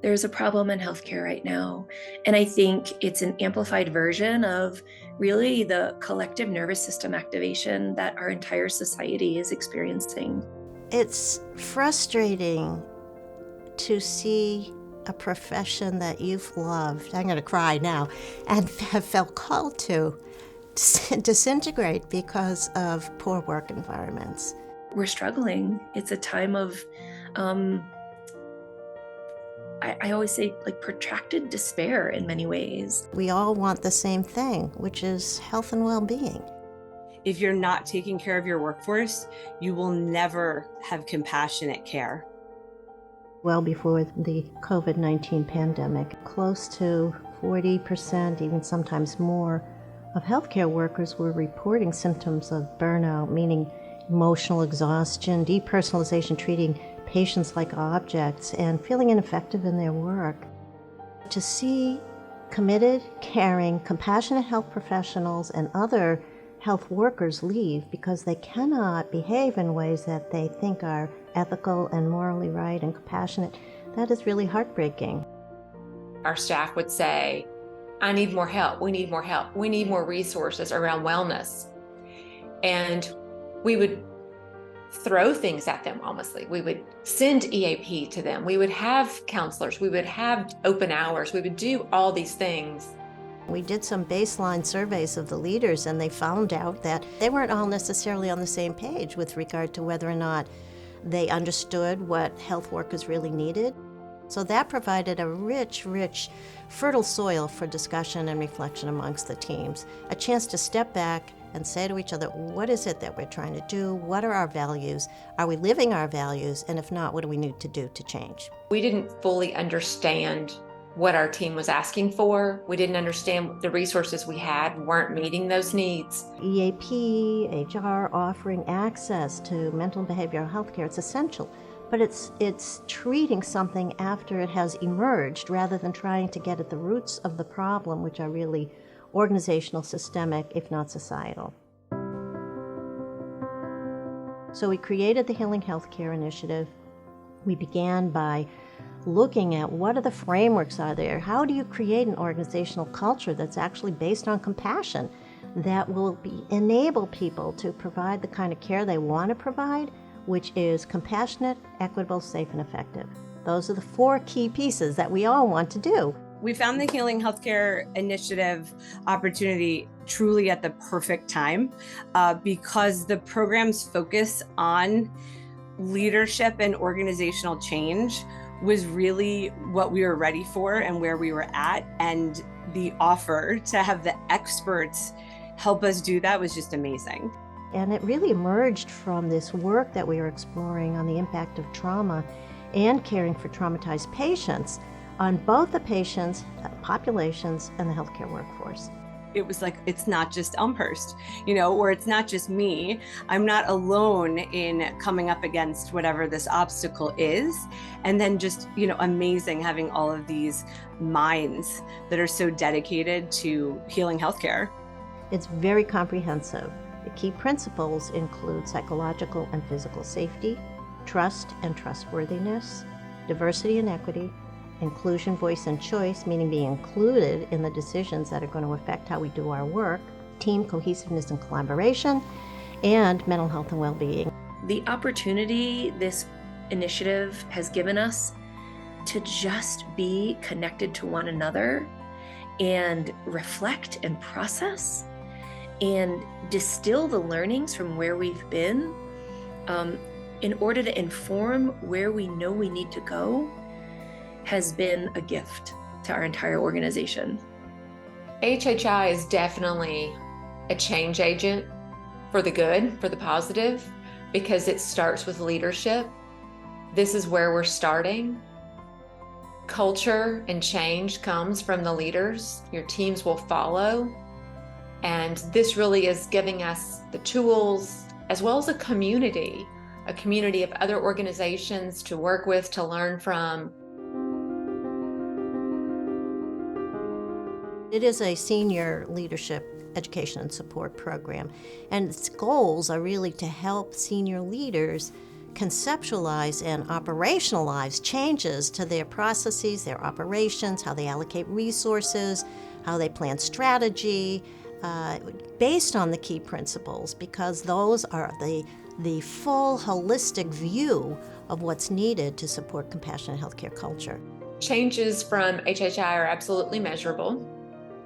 There's a problem in healthcare right now, and I think it's an amplified version of really the collective nervous system activation that our entire society is experiencing. It's frustrating to see a profession that you've loved, I'm going to cry now, and have felt called to disintegrate because of poor work environments. We're struggling. It's a time of, I always say, like, protracted despair in many ways. We all want the same thing, which is health and well-being. If you're not taking care of your workforce, you will never have compassionate care. Well before the COVID-19 pandemic, close to 40%, even sometimes more, of healthcare workers were reporting symptoms of burnout, meaning emotional exhaustion, depersonalization, treating patients like objects, and feeling ineffective in their work. To see committed, caring, compassionate health professionals and other health workers leave because they cannot behave in ways that they think are ethical and morally right and compassionate, that is really heartbreaking. Our staff would say, I need more help, we need more help, we need more resources around wellness. And we would throw things at them honestly. We would send EAP to them. We would have counselors. We would have open hours. We would do all these things. We did some baseline surveys of the leaders, and they found out that they weren't all necessarily on the same page with regard to whether or not they understood what health workers really needed. So that provided a rich, fertile soil for discussion and reflection amongst the teams, a chance to step back and say to each other, what is it that we're trying to do? What are our values? Are we living our values? And if not, what do we need to do to change? We didn't fully understand what our team was asking for. We didn't understand the resources we had weren't meeting those needs. EAP, HR offering access to mental and behavioral health care, it's essential. But it's treating something after it has emerged rather than trying to get at the roots of the problem, which are really organizational, systemic, if not societal. So we created the Healing Healthcare Initiative. We began by looking at what are the frameworks are there? How do you create an organizational culture that's actually based on compassion that will enable people to provide the kind of care they want to provide, which is compassionate, equitable, safe, and effective. Those are the 4 key pieces that we all want to do. We found the Healing Healthcare Initiative opportunity truly at the perfect time because the program's focus on leadership and organizational change was really what we were ready for and where we were at. And the offer to have the experts help us do that was just amazing. And it really emerged from this work that we were exploring on the impact of trauma and caring for traumatized patients on both the patients, populations, and the healthcare workforce. It was like, it's not just Elmhurst, or it's not just me. I'm not alone in coming up against whatever this obstacle is. And then just, amazing having all of these minds that are so dedicated to healing healthcare. It's very comprehensive. The key principles include psychological and physical safety, trust and trustworthiness, diversity and equity, inclusion, voice, and choice, meaning being included in the decisions that are going to affect how we do our work, team cohesiveness and collaboration, and mental health and well-being. The opportunity this initiative has given us to just be connected to one another and reflect and process and distill the learnings from where we've been in order to inform where we know we need to go has been a gift to our entire organization. HHI is definitely a change agent for the good, for the positive, because it starts with leadership. This is where we're starting. Culture and change comes from the leaders. Your teams will follow. And this really is giving us the tools, as well as a community of other organizations to work with, to learn from. It is a senior leadership education and support program, and its goals are really to help senior leaders conceptualize and operationalize changes to their processes, their operations, how they allocate resources, how they plan strategy, based on the key principles, because those are the full holistic view of what's needed to support compassionate healthcare culture. Changes from HHI are absolutely measurable.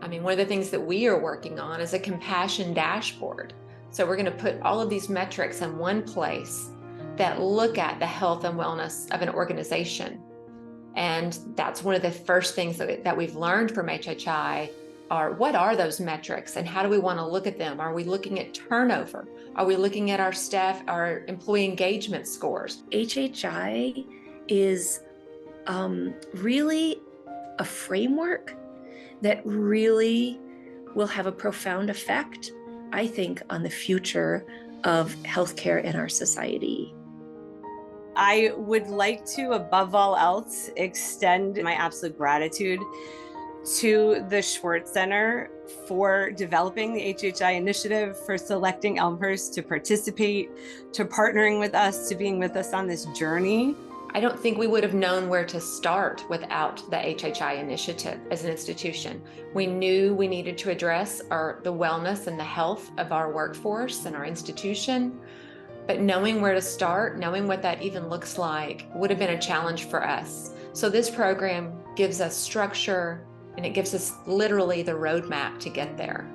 I mean, one of the things that we are working on is a compassion dashboard. So we're going to put all of these metrics in one place that look at the health and wellness of an organization. And that's one of the first things that we've learned from HHI are, what are those metrics and how do we want to look at them? Are we looking at turnover? Are we looking at our staff, our employee engagement scores? HHI is really a framework that really will have a profound effect, I think, on the future of healthcare in our society. I would like to, above all else, extend my absolute gratitude to the Schwartz Center for developing the HHI initiative, for selecting Elmhurst to participate, to partnering with us, to being with us on this journey. I don't think we would have known where to start without the HHI initiative as an institution. We knew we needed to address the wellness and the health of our workforce and our institution, but knowing where to start, knowing what that even looks like, would have been a challenge for us. So this program gives us structure, and it gives us literally the roadmap to get there.